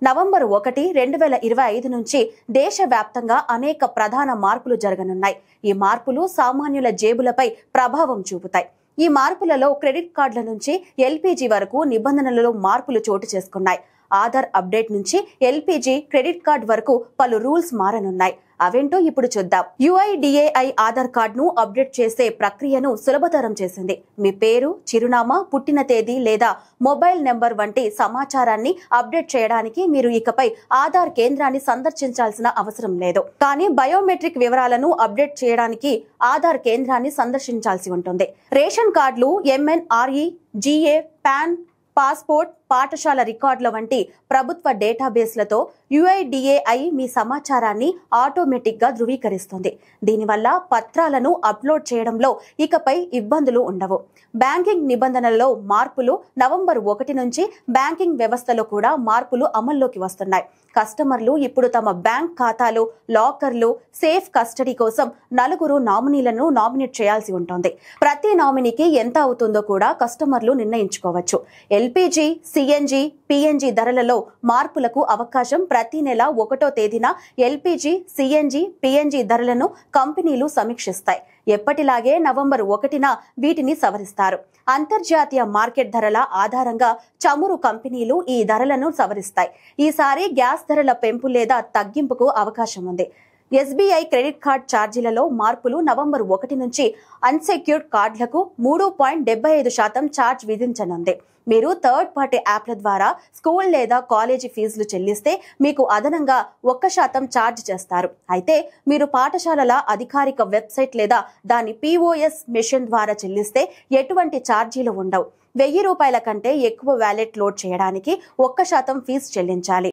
November 1, 2025 నుంచి దేశవ్యాప్తంగా అనేక ప్రధాన మార్పులు జరగనున్నాయి. ఈ మార్పులు సామాన్యుల జేబులపై ప్రభావం చూపుతాయి. ఈ మార్పులలో క్రెడిట్ కార్డుల నుంచి ఎల్పీజీ వరకు నిబంధనలలో మార్పులు చోటు చేసుకున్నాయి. ఆధార్ అప్డేట్ నుంచి ఎల్పీజీ క్రెడిట్ కార్డు వరకు పలు రూల్స్ మారనున్నాయి. అవేంటో ఇప్పుడు చూద్దాం. UIDAI ఆధార్ కార్డును అప్డేట్ చేసే ప్రక్రియను సులభతరం చేసింది. మీ పేరు, చిరునామా, పుట్టిన తేదీ లేదా మొబైల్ నెంబర్ వంటి సమాచారాన్ని అప్డేట్ చేయడానికి మీరు ఇకపై ఆధార్ కేంద్రాన్ని సందర్శించాల్సిన అవసరం లేదు. కానీ బయోమెట్రిక్ వివరాలను అప్డేట్ చేయడానికి ఆధార్ కేంద్రాన్ని సందర్శించాల్సి ఉంటుంది. రేషన్ కార్డులు, MNRE, GA, పాన్, పాస్పోర్ట్, పాఠశాల రికార్డుల వంటి ప్రభుత్వ డేటాబేస్లతో UIDAI మీ సమాచారాన్ని ఆటోమేటిక్ గా ధృవీకరిస్తుంది. దీనివల్ల పత్రాలను అప్లోడ్ చేయడంలో ఇకపై ఇబ్బందులు ఉండవు. బ్యాంకింగ్ నిబంధనలలో మార్పులు. నవంబర్ 1 నుంచి బ్యాంకింగ్ వ్యవస్థలో కూడా మార్పులు అమల్లోకి వస్తున్నాయి. కస్టమర్లు ఇప్పుడు తమ బ్యాంక్ ఖాతాలు, లాకర్లు, సేఫ్ కస్టడీ కోసం 4 నామినీలను నామినేట్ చేయాల్సి ఉంటుంది. ప్రతి నామినీకి ఎంత అవుతుందో కూడా కస్టమర్లు నిర్ణయించుకోవచ్చు. ఎల్పీజీ, CNG, PNG ధరలలో మార్పులకు అవకాశం. ప్రతి నెల 1వ తేదీన ఎల్పీజీ, CNG, PNG ధరలను కంపెనీలు సమీక్షిస్తాయి. ఎప్పటిలాగే నవంబర్ 1న వీటిని సవరిస్తారు. అంతర్జాతీయ మార్కెట్ ధరల ఆధారంగా చమురు కంపెనీలు ఈ ధరలను సవరిస్తాయి. ఈసారి గ్యాస్ ధరల పెంపు లేదా తగ్గింపుకు అవకాశం ఉంది. SBI క్రెడిట్ కార్డ్ ఛార్జీలలో మార్పులు. నవంబర్ 1 నుంచి అన్సెక్యూర్డ్ కార్డులకు 3.75% ఛార్జ్ విధించనుంది. మీరు థర్డ్ పార్టీ యాప్ల ద్వారా స్కూల్ లేదా కాలేజీ ఫీజులు చెల్లిస్తే మీకు అదనంగా 1% ఛార్జ్ చేస్తారు. అయితే మీరు పాఠశాలల అధికారిక వెబ్సైట్ లేదా దాని POS మెషిన్ ద్వారా చెల్లిస్తే ఎటువంటి ఛార్జీలు ఉండవు. ₹1000 కంటే ఎక్కువ వ్యాలెట్ లోడ్ చేయడానికి 1% ఫీజు చెల్లించాలి.